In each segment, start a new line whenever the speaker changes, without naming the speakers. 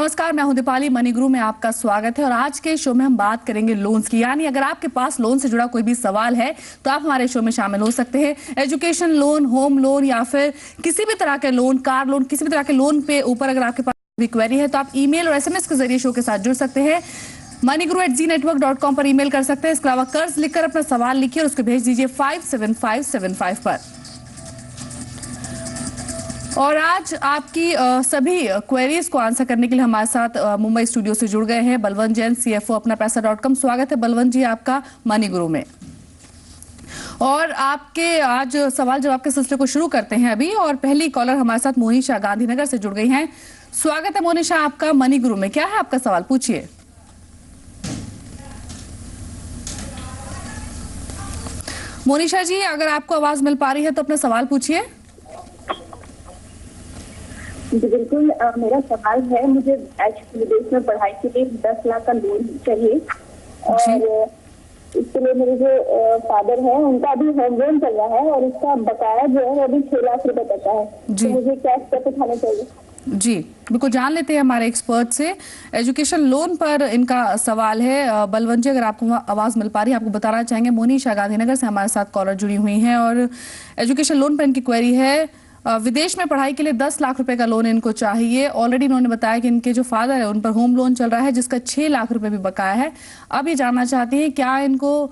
नमस्कार, मैं हूं दीपाली। मनी गुरु में आपका स्वागत है और आज के शो में हम बात करेंगे लोन्स की। यानी अगर आपके पास लोन से जुड़ा कोई भी सवाल है तो आप हमारे शो में शामिल हो सकते हैं। एजुकेशन लोन, होम लोन या फिर किसी भी तरह के लोन, कार लोन, किसी भी तरह के लोन पे ऊपर अगर आपके पास कोई क्वेरी है तो आप ईमेल और SMS के जरिए शो के साथ जुड़ सकते हैं। moneyguru@zenetwork.com पर ईमेल कर सकते हैं। इसके अलावा कर्ज लिखकर अपना सवाल लिखिए और उसको भेज दीजिए 57575 पर। और आज आपकी सभी क्वेरीज को आंसर करने के लिए हमारे साथ मुंबई स्टूडियो से जुड़ गए हैं बलवंत जैन, CFO अपना पैसा.com। स्वागत है बलवंत जी आपका मनी गुरु में। और आपके आज सवाल जवाब के सिलसिले को शुरू करते हैं अभी। और पहली कॉलर हमारे साथ मोनिशा गांधीनगर से जुड़ गई हैं। स्वागत है मोनिशा आपका मनी गुरु में। क्या है आपका सवाल, पूछिए। मोनिशा जी, अगर आपको आवाज मिल पा रही है तो अपना सवाल पूछिए।
जी बिल्कुल, मेरा सवाल है, मुझे विदेश में पढ़ाई के लिए 10 लाख का लोन चाहिए और इसके लिए मेरे जो फादर है उनका अभी होम लोन चल रहा है और उसका बकाया जो है वो अभी 6 लाख रुपए तक का है। तो मुझे क्या स्टेप उठाने चाहिए?
जी बिल्कुल, जान लेते हैं हमारे एक्सपर्ट से। एजुकेशन लोन पर इनका सवाल है। बलवंत जी, अगर आपको आवाज मिल पा रही है, आपको बताना चाहेंगे मोनिशा गांधीनगर से हमारे साथ कॉलर जुड़ी हुई हैं और एजुकेशन लोन पर इनकी क्वेरी है। विदेश में पढ़ाई के लिए 10 लाख रुपए का लोन इनको चाहिए। ऑलरेडी इन्होंने बताया कि इनके जो फादर है उन पर होम लोन चल रहा है जिसका 6 लाख रुपए भी बकाया है। अब ये जानना चाहती हैं क्या इनको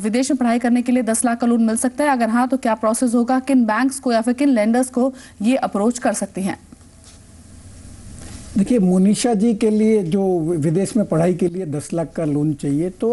विदेश में पढ़ाई करने के लिए 10 लाख का लोन मिल सकता है? अगर हाँ तो क्या प्रोसेस होगा, किन बैंक्स को या फिर किन लेंडर्स को ये अप्रोच कर सकती हैं?
देखिए, मोनिशा जी के लिए जो विदेश में पढ़ाई के लिए 10 लाख का लोन चाहिए तो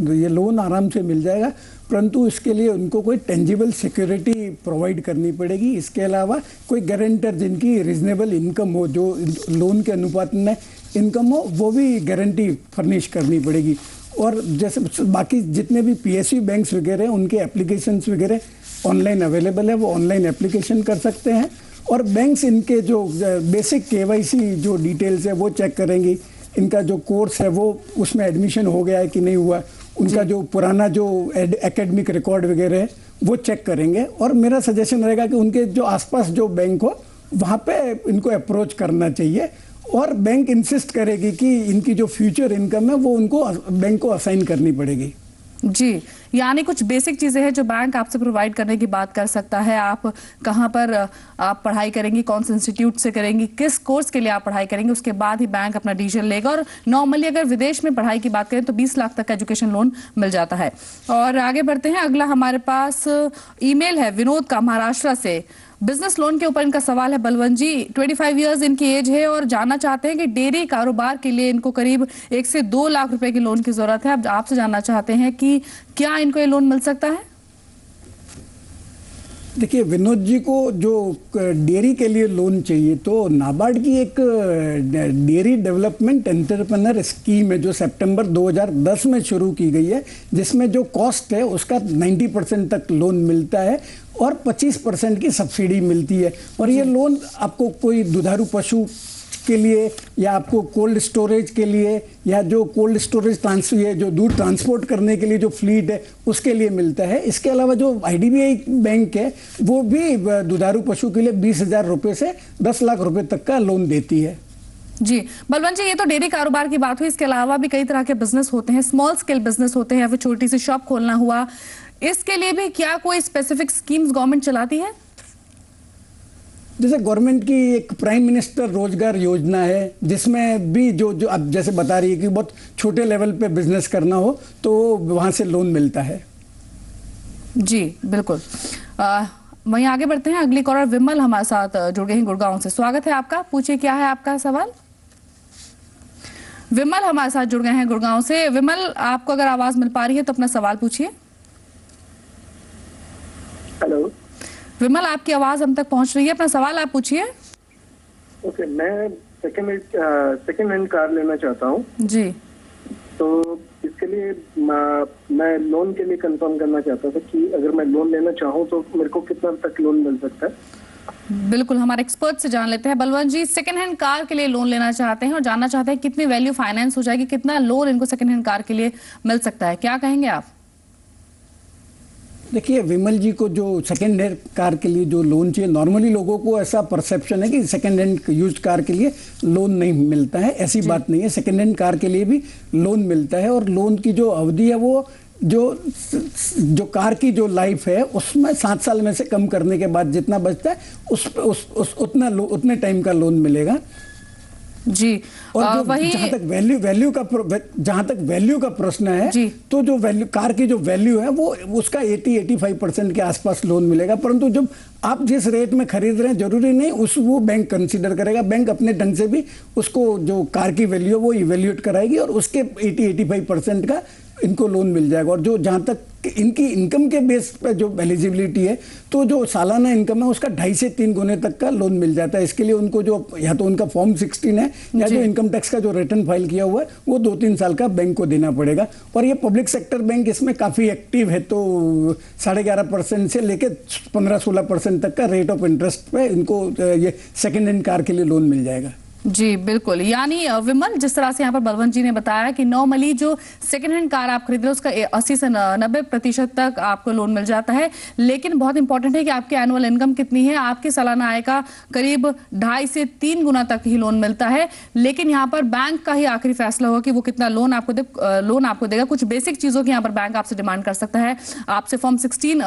ये लोन आराम से मिल जाएगा, परंतु इसके लिए उनको कोई टेंजिबल सिक्योरिटी प्रोवाइड करनी पड़ेगी। इसके अलावा कोई गारंटर जिनकी रीजनेबल इनकम हो, जो लोन के अनुपात में इनकम हो, वो भी गारंटी फर्निश करनी पड़ेगी। और जैसे बाकी जितने भी PSU बैंक्स वगैरह हैं उनके एप्लीकेशंस वगैरह ऑनलाइन अवेलेबल है, वो ऑनलाइन एप्लीकेशन कर सकते हैं। और बैंक्स इनके जो बेसिक KYC जो डिटेल्स है वो चेक करेंगी। इनका जो कोर्स है वो उसमें एडमिशन हो गया है कि नहीं हुआ, उनका जो पुराना जो एकेडमिक रिकॉर्ड वगैरह है वो चेक करेंगे। और मेरा सजेशन रहेगा कि उनके जो आसपास जो बैंक हो वहाँ पे इनको अप्रोच करना चाहिए और बैंक इंसिस्ट करेगी कि इनकी जो फ्यूचर इनकम है वो उनको बैंक को असाइन करनी पड़ेगी।
जी, यानी कुछ बेसिक चीजें हैं जो बैंक आपसे प्रोवाइड करने की बात कर सकता है। आप कहाँ पर आप पढ़ाई करेंगी, कौन से इंस्टीट्यूट से करेंगी, किस कोर्स के लिए आप पढ़ाई करेंगे, उसके बाद ही बैंक अपना डिसीजन लेगा। और नॉर्मली अगर विदेश में पढ़ाई की बात करें तो 20 लाख तक का एजुकेशन लोन मिल जाता है। और आगे बढ़ते हैं। अगला हमारे पास ईमेल है विनोद का, महाराष्ट्र से। बिजनेस लोन के ऊपर इनका सवाल है बलवंत जी। 25 इयर्स इनकी एज है और जानना चाहते हैं कि डेयरी कारोबार के लिए इनको करीब 1 से 2 लाख रुपए की लोन की जरूरत है। अब आपसे जानना चाहते हैं कि क्या इनको ये लोन मिल सकता है?
देखिए, विनोद जी को जो डेयरी के लिए लोन चाहिए तो नाबार्ड की एक डेयरी डेवलपमेंट एंटरप्रेन्योर स्कीम है जो सितंबर 2010 में शुरू की गई है, जिसमें जो कॉस्ट है उसका 90% तक लोन मिलता है और 25% की सब्सिडी मिलती है। और ये लोन आपको कोई दुधारू पशु के लिए या आपको कोल्ड स्टोरेज के लिए या जो कोल्ड स्टोरेज ट्रांसफर जो दूध ट्रांसपोर्ट करने के लिए जो फ्लीट है उसके लिए मिलता है। इसके अलावा जो IDBI बैंक है वो भी दुधारू पशु के लिए 20,000 रुपये से 10 लाख रुपए तक का लोन देती है।
जी बलवंत जी, ये तो डेयरी कारोबार की बात हुई। इसके अलावा भी कई तरह के बिजनेस होते हैं, स्मॉल स्केल बिजनेस होते हैं या फिर छोटी सी शॉप खोलना हुआ। इसके लिए भी क्या कोई स्पेसिफिक स्कीम्स गवर्नमेंट चलाती है?
जैसे गवर्नमेंट की एक प्राइम मिनिस्टर रोजगार योजना है जिसमें भी जो अब जैसे बता रही है कि बहुत छोटे लेवल पे बिजनेस करना हो तो वहां से लोन मिलता है।
जी बिल्कुल। वहीं आगे बढ़ते हैं। अगली कॉलर विमल हमारे साथ जुड़ गए हैं गुड़गांव से। स्वागत है आपका, पूछिए क्या है आपका सवाल। विमल हमारे साथ जुड़ गए हैं गुड़गांव से। विमल, आपको अगर आवाज मिल पा रही है तो अपना सवाल पूछिए।
हेलो
विमल, आपकी आवाज हम तक पहुंच रही है, अपना सवाल आप पूछिए।
ओके, मैं सेकेंड हैंड कार लेना चाहता हूँ
जी।
तो इसके लिए मैं लोन के लिए कंफर्म करना चाहता था कि अगर मैं लोन लेना चाहूँ तो मेरे को कितना तक लोन मिल सकता है?
बिल्कुल, हमारे एक्सपर्ट से जान लेते हैं। बलवंत जी, सेकंड हैंड कार के लिए लोन लेना चाहते हैं और जानना चाहते हैं कितनी वैल्यू फाइनेंस हो जाएगी, कितना लोन इनको सेकंड हैंड कार के लिए मिल सकता है, क्या कहेंगे आप?
देखिए विमल जी को जो सेकेंड हैंड कार के लिए जो लोन चाहिए, नॉर्मली लोगों को ऐसा परसेप्शन है कि सेकेंड हैंड यूज्ड कार के लिए लोन नहीं मिलता है। ऐसी बात नहीं है, सेकेंड हैंड कार के लिए भी लोन मिलता है। और लोन की जो अवधि है वो जो कार की जो लाइफ है उसमें 7 साल में से कम करने के बाद जितना बचता है उतने टाइम का लोन मिलेगा
जी।
और
वही
जहां तक वैल्यू का प्रश्न है, तो जो वैल्यू कार की जो वैल्यू है वो उसका 80-85% के आसपास लोन मिलेगा। परंतु जब आप जिस रेट में खरीद रहे हैं जरूरी नहीं वो बैंक कंसीडर करेगा। बैंक अपने ढंग से भी उसको जो कार की वैल्यू है वो इवेल्युएट कराएगी और उसके 80-85% का इनको लोन मिल जाएगा। और जो जहां तक इनकी इनकम के बेस पे जो एलिजिबिलिटी है, तो जो सालाना इनकम है उसका 2.5 से 3 गुने तक का लोन मिल जाता है। इसके लिए उनको जो या तो उनका फॉर्म 16 है या जो इनकम टैक्स का जो रिटर्न फाइल किया हुआ है वो 2-3 साल का बैंक को देना पड़ेगा। और ये पब्लिक सेक्टर बैंक इसमें काफी एक्टिव है, तो 11.5% से लेकर 15-16% तक का रेट ऑफ इंटरेस्ट पे इनको ये सेकेंड हैंड कार के लिए लोन मिल जाएगा।
जी बिल्कुल। यानी विमल, जिस तरह से यहाँ पर बलवंत जी ने बताया कि नॉर्मली जो सेकंड हैंड कार आप खरीद रहे हो उसका 80 से 90% तक आपको लोन मिल जाता है। लेकिन बहुत इंपॉर्टेंट है कि आपकी एनुअल इनकम कितनी है। आपकी सालाना आय का करीब 2.5 से 3 गुना तक ही लोन मिलता है। लेकिन यहाँ पर बैंक का ही आखिरी फैसला होगा कि वो कितना लोन आपको देगा। कुछ बेसिक चीजों की यहाँ पर बैंक आपसे डिमांड कर सकता है। आपसे फॉर्म 16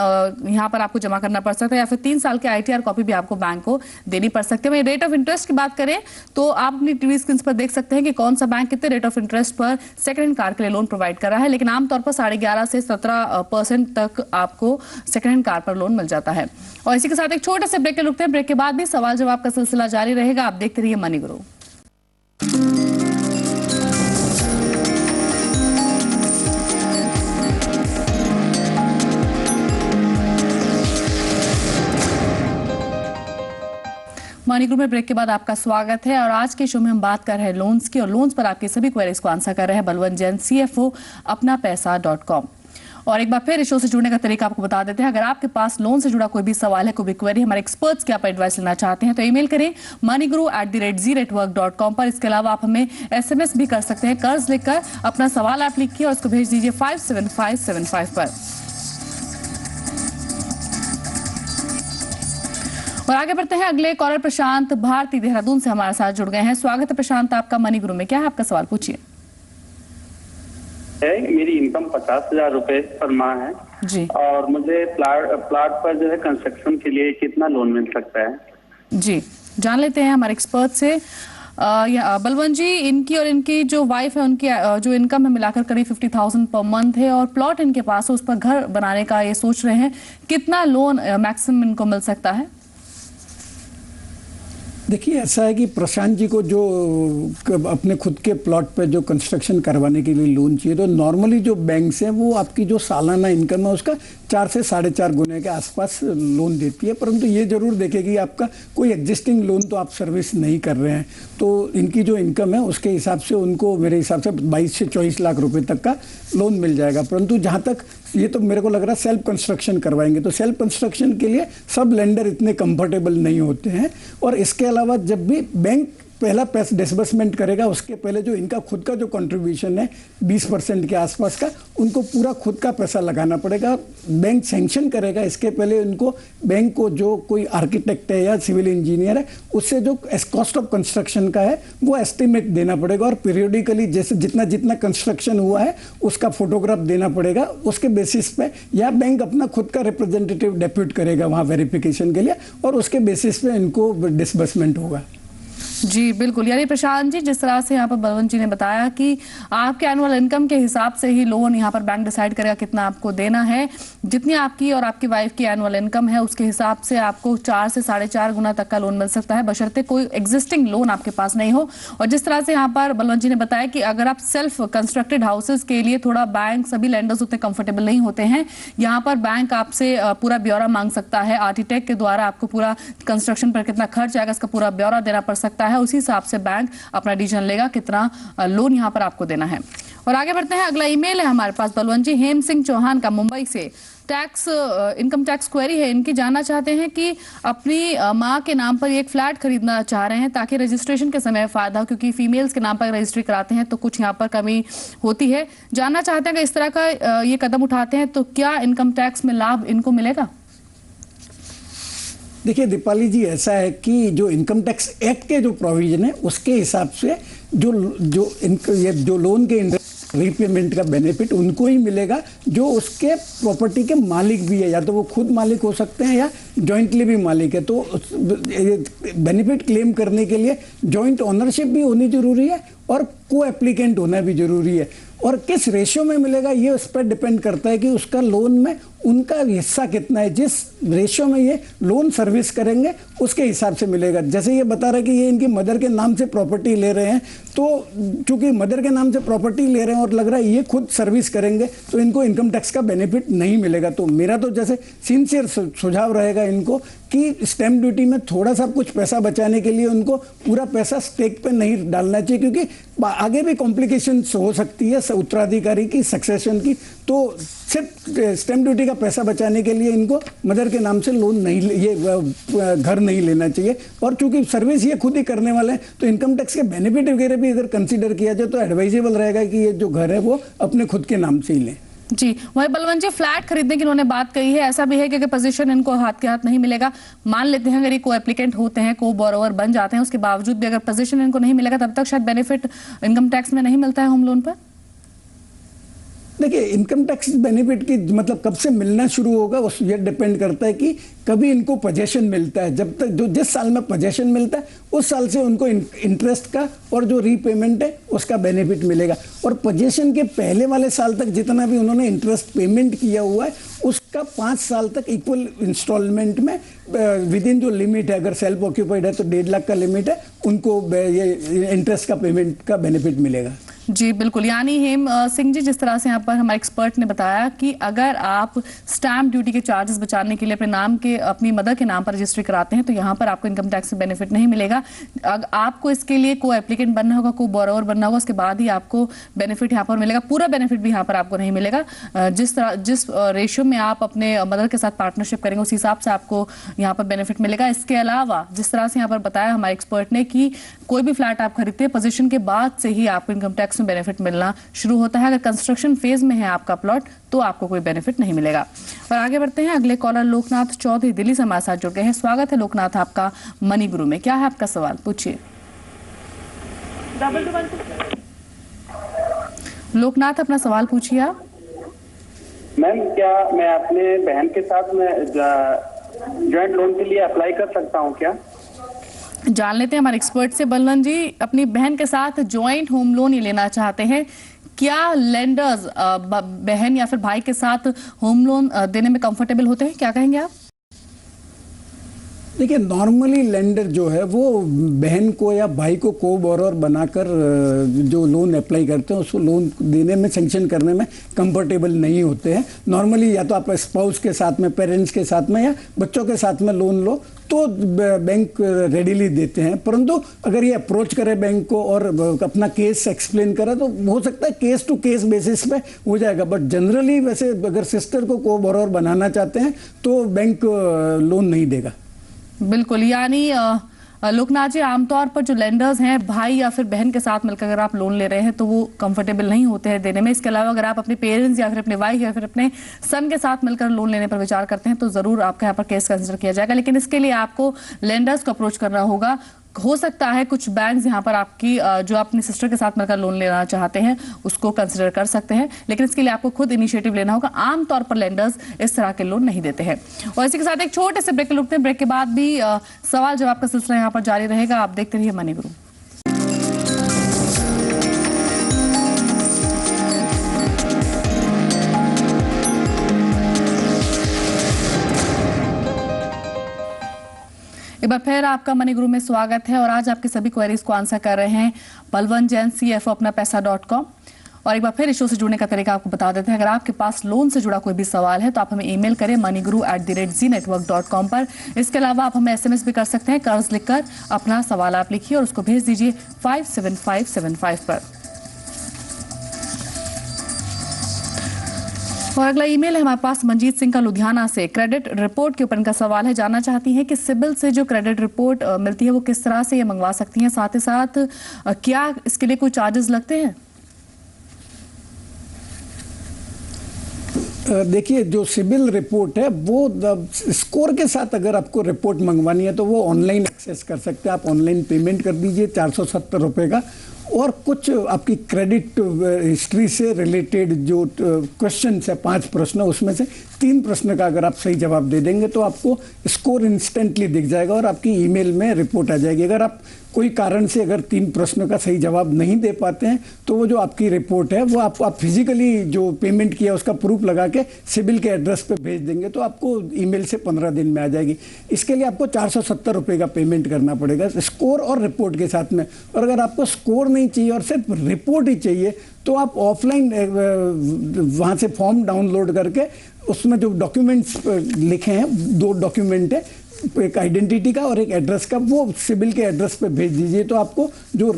यहाँ पर आपको जमा करना पड़ सकता है, या फिर 3 साल के ITR कॉपी भी आपको बैंक को देनी पड़ सकती है। वहीं रेट ऑफ इंटरेस्ट की बात करें तो आप अपनी टीवी स्क्रीन पर देख सकते हैं कि कौन सा बैंक कितने रेट ऑफ इंटरेस्ट पर सेकंड हैंड कार के लिए लोन प्रोवाइड कर रहा है। लेकिन आमतौर पर 11.5 से 17% तक आपको सेकंड हैंड कार पर लोन मिल जाता है। और इसी के साथ एक छोटे से ब्रेक के रुकते हैं। ब्रेक के बाद भी सवाल जवाब का सिलसिला जारी रहेगा। आप देखते रहिए मनी गुरु। मनी ग्रुप में ब्रेक के बाद आपका स्वागत है। और आज के शो में हम बात कर रहे हैं लोन्स की, और लोन्स पर आपके सभी क्वेरीज को आंसर कर रहे हैं बलवंत जैन, CFO अपनापैसा.com। और एक बार फिर इस शो से जुड़ने का तरीका आपको बता देते हैं। अगर आपके पास लोन से जुड़ा कोई भी सवाल है, कोई भी क्वेरी, हमारे एक्सपर्ट्स की आप एडवाइस लेना चाहते हैं तो ईमेल करें moneyguru@zeratwork.com पर। इसके अलावा आप हमें SMS भी कर सकते हैं। कर्ज लिखकर अपना सवाल आप लिखिए और इसको भेज दीजिए 57575 पर। और आगे बढ़ते हैं। अगले कॉलर प्रशांत भारती देहरादून से हमारे साथ जुड़ गए हैं। स्वागत है प्रशांत आपका मनी गुरु में। क्या है आपका सवाल, पूछिए।
मेरी इनकम 50,000 रुपए पर माह है
जी।
और मुझे प्लाट पर जो है कंस्ट्रक्शन के लिए कितना लोन मिल सकता है? जी
जान लेते हैं हमारे एक्सपर्ट से। बलवंत जी, इनकी और इनकी जो वाइफ है उनकी जो इनकम है मिलाकर करीब 50,000 पर मंथ है, और प्लॉट इनके पास है, उस पर घर बनाने का ये सोच रहे हैं। कितना लोन मैक्सिमम इनको मिल सकता है?
देखिए ऐसा है कि प्रशांत जी को जो अपने खुद के प्लॉट पे जो कंस्ट्रक्शन करवाने के लिए लोन चाहिए, तो नॉर्मली जो बैंक्स हैं वो आपकी जो सालाना इनकम है उसका 4 से 4.5 गुने के आसपास लोन देती है। परंतु ये जरूर देखेगी आपका कोई एग्जिस्टिंग लोन तो आप सर्विस नहीं कर रहे हैं, तो इनकी जो इनकम है उसके हिसाब से उनको मेरे हिसाब से 22 से 24 लाख रुपए तक का लोन मिल जाएगा। परंतु जहाँ तक ये तो मेरे को लग रहा है सेल्फ कंस्ट्रक्शन करवाएंगे, तो सेल्फ कंस्ट्रक्शन के लिए सब लेंडर इतने कंफर्टेबल नहीं होते हैं। और इसके अलावा जब भी बैंक पहला पैसा डिसबर्समेंट करेगा उसके पहले जो इनका खुद का जो कंट्रीब्यूशन है 20% के आसपास का, उनको पूरा खुद का पैसा लगाना पड़ेगा। बैंक सैंक्शन करेगा इसके पहले उनको बैंक को जो कोई आर्किटेक्ट है या सिविल इंजीनियर है उससे जो कॉस्ट ऑफ कंस्ट्रक्शन का है वो एस्टिमेट देना पड़ेगा, और पीरियडिकली जैसे जितना कंस्ट्रक्शन हुआ है उसका फोटोग्राफ देना पड़ेगा। उसके बेसिस पे या बैंक अपना खुद का रिप्रेजेंटेटिव डेप्यूट करेगा वहाँ वेरिफिकेशन के लिए, और उसके बेसिस पे इनको डिसबर्समेंट होगा।
जी बिल्कुल। यानी प्रशांत जी, जिस तरह से यहाँ पर बलवंत जी ने बताया कि आपके एनुअल इनकम के हिसाब से ही लोन यहाँ पर बैंक डिसाइड करेगा कितना आपको देना है। जितनी आपकी और आपकी वाइफ की एनुअल इनकम है उसके हिसाब से आपको 4 से 4.5 गुना तक का लोन मिल सकता है, बशर्ते कोई एग्जिस्टिंग लोन आपके पास नहीं हो। और जिस तरह से यहाँ पर बलवंत जी ने बताया कि अगर आप सेल्फ कंस्ट्रक्टेड हाउसेज के लिए थोड़ा बैंक सभी लैंडर्स उतने कंफर्टेबल नहीं होते हैं, यहाँ पर बैंक आपसे पूरा ब्यौरा मांग सकता है। आर्किटेक्ट के द्वारा आपको पूरा कंस्ट्रक्शन पर कितना खर्च आएगा इसका पूरा ब्यौरा देना पड़ सकता है। उसी हिसाब से बैंक अपना डिसीजन लेगा कितना लोन यहां पर आपको देना है। और आगे बढ़ते हैं। अगला ईमेल है हमारे पास बलवंत जी हेम सिंह चौहान का मुंबई से। टैक्स इनकम टैक्स क्वेरी है इनकी, जानना चाहते हैं कि अपनी माँ के नाम पर एक फ्लैट खरीदना चाह रहे हैं ताकि रजिस्ट्रेशन के समय फायदा हो, क्योंकि फीमेल्स के नाम पर रजिस्ट्री कराते हैं तो कुछ यहाँ पर कमी होती है। जानना चाहते हैं कि इस तरह का ये कदम उठाते हैं तो क्या इनकम टैक्स में लाभ इनको मिलेगा?
देखिए दीपाली जी, ऐसा है कि जो इनकम टैक्स एक्ट के जो प्रोविजन है उसके हिसाब से जो लोन के रीपेमेंट का बेनिफिट उनको ही मिलेगा जो उसके प्रॉपर्टी के मालिक भी है, या तो वो खुद मालिक हो सकते हैं या जॉइंटली भी मालिक है। तो बेनिफिट क्लेम करने के लिए जॉइंट ओनरशिप भी होनी जरूरी है और को एप्लीकेंट होना भी जरूरी है। और किस रेशियो में मिलेगा ये उस पर डिपेंड करता है कि उसका लोन में उनका हिस्सा कितना है। जिस रेशियो में ये लोन सर्विस करेंगे उसके हिसाब से मिलेगा। जैसे ये बता रहे कि ये इनकी मदर के नाम से प्रॉपर्टी ले रहे हैं, तो चूंकि मदर के नाम से प्रॉपर्टी ले रहे हैं और लग रहा है ये खुद सर्विस करेंगे तो इनको इनकम टैक्स का बेनिफिट नहीं मिलेगा। तो मेरा तो जैसे सिंसियर सुझाव रहेगा इनको कि स्टैम्प ड्यूटी में थोड़ा सा कुछ पैसा बचाने के लिए उनको पूरा पैसा स्टेक पे नहीं डालना चाहिए, क्योंकि आगे भी कॉम्प्लिकेशंस हो सकती है उत्तराधिकारी की, सक्सेशन की। तो सिर्फ स्टैम्प ड्यूटी का पैसा बचाने के लिए इनको मदर के नाम से लोन नहीं, ये घर नहीं लेना चाहिए। और चूंकि सर्विस ये खुद ही करने वाले हैं तो इनकम टैक्स के बेनिफिट वगैरह भी अगर कंसीडर किया जाए तो एडवाइजेबल रहेगा कि ये जो घर है वो अपने खुद के नाम से ही लें।
जी, वही बलवंत जी, फ्लैट खरीदने की इन्होंने बात कही है। ऐसा भी है कि पोजीशन इनको हाथ के हाथ नहीं मिलेगा। मान लेते हैं अगर ये को एप्लीकेंट होते हैं, को बोरोवर बन जाते हैं, उसके बावजूद भी अगर पोजीशन इनको नहीं मिलेगा तब तक शायद बेनिफिट इनकम टैक्स में नहीं मिलता है होम लोन पर।
देखिए इनकम टैक्स बेनिफिट की मतलब कब से मिलना शुरू होगा उस ये डिपेंड करता है कि कभी इनको पोजेशन मिलता है। जब तक जो जिस साल में पोजेशन मिलता है उस साल से उनको इंटरेस्ट का और जो रीपेमेंट है उसका बेनिफिट मिलेगा। और पोजेशन के पहले वाले साल तक जितना भी उन्होंने इंटरेस्ट पेमेंट किया हुआ है उसका 5 साल तक इक्वल इंस्टॉलमेंट में विद इन जो लिमिट है, अगर सेल्फ ऑक्यूपाइड है तो 1.5 लाख का लिमिट है, उनको ये इंटरेस्ट का पेमेंट का बेनिफिट मिलेगा।
जी बिल्कुल, यानी हेम सिंह जी, जिस तरह से यहाँ पर हमारे एक्सपर्ट ने बताया कि अगर आप स्टैम्प ड्यूटी के चार्जेस बचाने के लिए अपने नाम के अपनी मदर के नाम पर रजिस्ट्री कराते हैं तो यहाँ पर आपको इनकम टैक्स से बेनिफिट नहीं मिलेगा। आपको इसके लिए को एप्लीकेंट बनना होगा, को बोरोवर बनना होगा, उसके बाद ही आपको बेनिफिट यहाँ पर मिलेगा। पूरा बेनिफिट भी यहाँ पर आपको नहीं मिलेगा। जिस रेशियो में आप अपने मदर के साथ पार्टनरशिप करेंगे उस हिसाब से आपको यहाँ पर बेनिफिट मिलेगा। इसके अलावा जिस तरह से यहाँ पर बताया हमारे एक्सपर्ट ने कि कोई भी फ्लैट आप खरीदते हैं पोजीशन के बाद से ही आपको इनकम टैक्स में बेनिफिट मिलना शुरू होता है। अगर कंस्ट्रक्शन फेज में है आपका प्लॉट तो आपको कोई बेनिफिट नहीं मिलेगा। और आगे बढ़ते हैं, अगले कॉलर लोकनाथ चौधरी दिल्ली से हमारे साथ जुड़ गए हैं। स्वागत है लोकनाथ आपका मनी गुरु में। क्या है आपका सवाल, पूछिए। लोकनाथ अपना सवाल पूछिए आप।
मैम, क्या मैं अपने बहन के साथ में जॉइंट लोन के लिए अप्लाई कर सकता हूँ क्या?
जान लेते हैं हमारे एक्सपर्ट से। बलवंत जी, अपनी बहन के साथ जॉइंट होम लोन ही लेना चाहते हैं, क्या लेंडर्स बहन या फिर भाई के साथ होम लोन देने में कंफर्टेबल होते हैं? क्या कहेंगे आप?
देखिए नॉर्मली लेंडर जो है वो बहन को या भाई को बोरोवर बनाकर जो लोन अप्लाई करते हैं उसको लोन देने में, सैंक्शन करने में कंफर्टेबल नहीं होते हैं। नॉर्मली या तो आप स्पाउस के साथ में, पेरेंट्स के साथ में या बच्चों के साथ में लोन लो तो बैंक रेडीली देते हैं। परंतु अगर ये अप्रोच करे बैंक को और अपना केस एक्सप्लेन करे तो हो सकता है केस टू केस बेसिस पे हो जाएगा। बट जनरली वैसे अगर सिस्टर को बोरोवर बनाना चाहते हैं तो बैंक लोन नहीं देगा।
बिल्कुल, यानी लोकनाथ जी, आमतौर पर जो लेंडर्स हैं भाई या फिर बहन के साथ मिलकर अगर आप लोन ले रहे हैं तो वो कंफर्टेबल नहीं होते हैं देने में। इसके अलावा अगर आप अपने पेरेंट्स या फिर अपने वाइफ या फिर अपने सन के साथ मिलकर लोन लेने पर विचार करते हैं तो जरूर आपका यहाँ पर केस कंसिडर किया जाएगा। लेकिन इसके लिए आपको लेंडर्स को अप्रोच करना होगा। हो सकता है कुछ बैंक्स यहाँ पर आपकी जो अपनी सिस्टर के साथ मिलकर लोन लेना चाहते हैं उसको कंसिडर कर सकते हैं, लेकिन इसके लिए आपको खुद इनिशिएटिव लेना होगा। आमतौर पर लेंडर्स इस तरह के लोन नहीं देते हैं। और इसी के साथ एक छोटे से ब्रेक रुकते हैं। ब्रेक के बाद भी सवाल जवाब का सिलसिला यहाँ पर जारी रहेगा। आप देखते रहिए मनी गुरु। एक बार फिर आपका मनी गुरु में स्वागत है और आज आपके सभी क्वेरीज को आंसर कर रहे हैं बलवंत जैन, CFO अपना पैसा.com। और एक बार फिर इस शो से जुड़ने का तरीका आपको बता देते हैं। अगर आपके पास लोन से जुड़ा कोई भी सवाल है तो आप हमें ईमेल करें moneyguru@zenetwork.com पर। इसके अलावा आप हमें SMS भी कर सकते हैं। कर्ज लिखकर अपना सवाल आप लिखिए और उसको भेज दीजिए 57575 पर। और अगला ईमेल है हमारे पास मंजीत सिंह का लुधियाना से। क्रेडिट रिपोर्ट के ऊपर इनका सवाल है, जानना चाहती हैं कि सिबिल से जो क्रेडिट रिपोर्ट मिलती है वो किस तरह से ये मंगवा सकती हैं, साथ ही साथ क्या इसके लिए कोई चार्जेस लगते हैं?
देखिए, जो सिबिल रिपोर्ट है वो स्कोर के साथ अगर आपको रिपोर्ट मंगवानी है तो वो ऑनलाइन एक्सेस कर सकते हैं। आप ऑनलाइन पेमेंट कर दीजिए 470 रुपये का, और कुछ आपकी क्रेडिट हिस्ट्री से रिलेटेड जो क्वेश्चन है 5 प्रश्न, उसमें से 3 प्रश्न का अगर आप सही जवाब दे देंगे तो आपको स्कोर इंस्टेंटली दिख जाएगा और आपकी ईमेल में रिपोर्ट आ जाएगी। अगर आप कोई कारण से अगर 3 प्रश्न का सही जवाब नहीं दे पाते हैं तो वो जो आपकी रिपोर्ट है वो आप फिजिकली जो पेमेंट किया उसका प्रूफ लगा के सिबिल के एड्रेस पे भेज देंगे तो आपको ईमेल से 15 दिन में आ जाएगी। इसके लिए आपको 470 रुपये का पेमेंट करना पड़ेगा स्कोर और रिपोर्ट के साथ में। और अगर आपको स्कोर नहीं चाहिए और सिर्फ रिपोर्ट ही चाहिए तो आप ऑफलाइन वहाँ से फॉर्म डाउनलोड करके उसमें जो डॉक्यूमेंट्स लिखे हैं, 2 डॉक्यूमेंट है, एक आइडेंटिटी का और एक एड्रेस का, वो सिबिल के एड्रेस पे भेज दीजिए तो आपको जो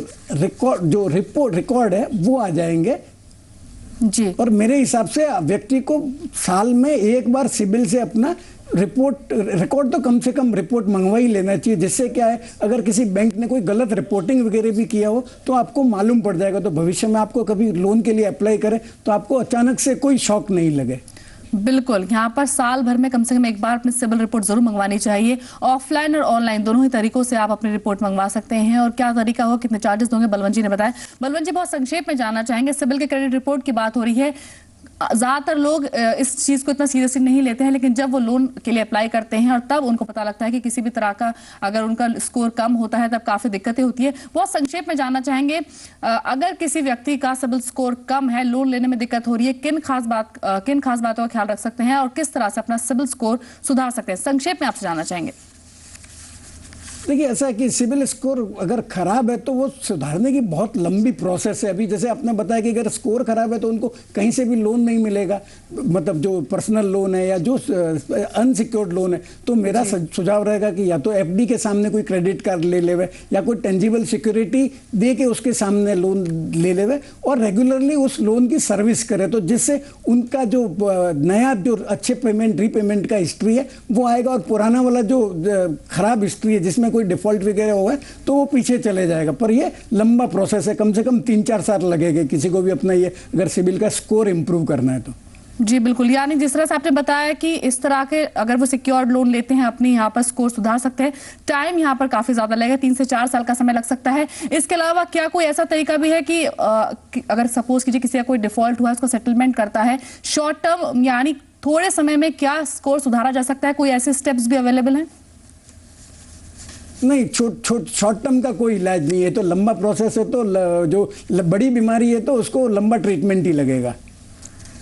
रिकॉर्ड है वो आ जाएंगे
जी।
और मेरे हिसाब से व्यक्ति को साल में एक बार सिबिल से अपना रिकॉर्ड तो कम से कम रिपोर्ट मंगवा ही लेना चाहिए, जिससे क्या है अगर किसी बैंक ने कोई गलत रिपोर्टिंग वगैरह भी किया हो तो आपको मालूम पड़ जाएगा, तो भविष्य में आपको कभी लोन के लिए अप्लाई करें तो आपको अचानक से कोई शॉक नहीं लगे।
बिल्कुल, यहाँ पर साल भर में कम से कम एक बार अपनी सिबिल रिपोर्ट जरूर मंगवानी चाहिए। ऑफलाइन और ऑनलाइन दोनों ही तरीकों से आप अपनी रिपोर्ट मंगवा सकते हैं। और क्या तरीका हो, कितने चार्जेस होंगे, बलवंत जी ने बताया। बलवंत जी, बहुत संक्षेप में जानना चाहेंगे, सिबिल के क्रेडिट रिपोर्ट की बात हो रही है, ज्यादातर लोग इस चीज को इतना सीरियसली नहीं लेते हैं, लेकिन जब वो लोन के लिए अप्लाई करते हैं और तब उनको पता लगता है कि किसी भी तरह का अगर उनका स्कोर कम होता है तब काफी दिक्कतें होती है। बहुत संक्षेप में जानना चाहेंगे, अगर किसी व्यक्ति का सिबिल स्कोर कम है, लोन लेने में दिक्कत हो रही है, किन खास बातों का ख्याल रख सकते हैं और किस तरह से अपना सिबिल स्कोर सुधार सकते हैं, संक्षेप में आपसे जानना चाहेंगे।
देखिए, ऐसा है कि सिबिल स्कोर अगर खराब है तो वो सुधारने की बहुत लंबी प्रोसेस है। अभी जैसे आपने बताया कि अगर स्कोर खराब है तो उनको कहीं से भी लोन नहीं मिलेगा, मतलब जो पर्सनल लोन है या जो अनसिक्योर्ड लोन है, तो मेरा सुझाव रहेगा कि या तो एफडी के सामने कोई क्रेडिट कार्ड ले लेवे या कोई टेंजिबल सिक्योरिटी दे के उसके सामने लोन ले लेवे और रेगुलरली उस लोन की सर्विस करे, तो जिससे उनका जो नया जो अच्छे पेमेंट रीपेमेंट का हिस्ट्री है वो आएगा और पुराना वाला जो खराब हिस्ट्री है जिसमें कोई डिफॉल्ट वगैरह हुआ है तो वो पीछे चले जाएगा। पर ये लंबा प्रोसेस है, कम से कम 3-4 साल लगेगा किसी को भी अपना ये अगर सिबिल का स्कोर इंप्रूव करना है तो।
जी बिल्कुल, यानी जिस तरह से आपने बताया कि इस तरह के अगर वो सिक्योर्ड लोन लेते हैं अपनी यहाँ पर स्कोर सुधार सकते हैं। टाइम यहाँ पर काफी ज्यादा लगेगा, 3 से 4 साल का समय लग सकता है। इसके अलावा क्या कोई ऐसा तरीका भी है कि अगर सपोज कीजिए किसी का कोई डिफॉल्ट हुआ है, उसको सेटलमेंट करता है शॉर्ट टर्म, यानी थोड़े समय में क्या स्कोर सुधारा जा सकता है? कोई ऐसे स्टेप्स भी अवेलेबल हैं?
नहीं, शॉर्ट टर्म का कोई इलाज नहीं है, तो लंबा प्रोसेस है, तो जो बड़ी बीमारी है तो उसको लंबा ट्रीटमेंट ही लगेगा।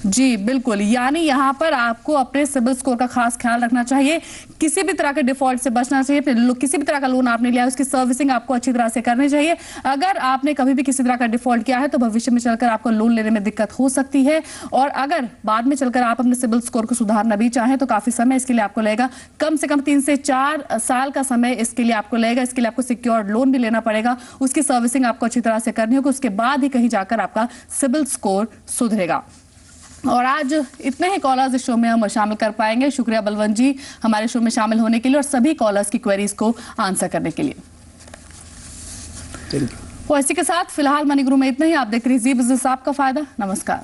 जी बिल्कुल, यानी यहाँ पर आपको अपने सिबिल स्कोर का खास ख्याल रखना चाहिए, किसी भी तरह के डिफॉल्ट से बचना चाहिए, किसी भी तरह का लोन आपने लिया है उसकी सर्विसिंग आपको अच्छी तरह से करनी चाहिए। अगर आपने कभी भी किसी तरह का डिफॉल्ट किया है तो भविष्य में चलकर आपको लोन लेने में दिक्कत हो सकती है, और अगर बाद में चलकर आप अपने सिबिल स्कोर को सुधारना भी चाहें तो काफी समय इसके लिए आपको लगेगा, कम से कम 3 से 4 साल का समय इसके लिए आपको लगेगा। इसके लिए आपको सिक्योर्ड लोन भी लेना पड़ेगा, उसकी सर्विसिंग आपको अच्छी तरह से करनी होगी, उसके बाद ही कहीं जाकर आपका सिबिल स्कोर सुधरेगा। और आज इतने ही कॉलर्स इस शो में हम शामिल कर पाएंगे। शुक्रिया बलवंत जी हमारे शो में शामिल होने के लिए और सभी कॉलर्स की क्वेरीज को आंसर करने के लिए। और इसी के साथ फिलहाल मनी गुरु में इतना ही। आप देख रहे हैं जी बिजनेस, आपका फायदा। नमस्कार।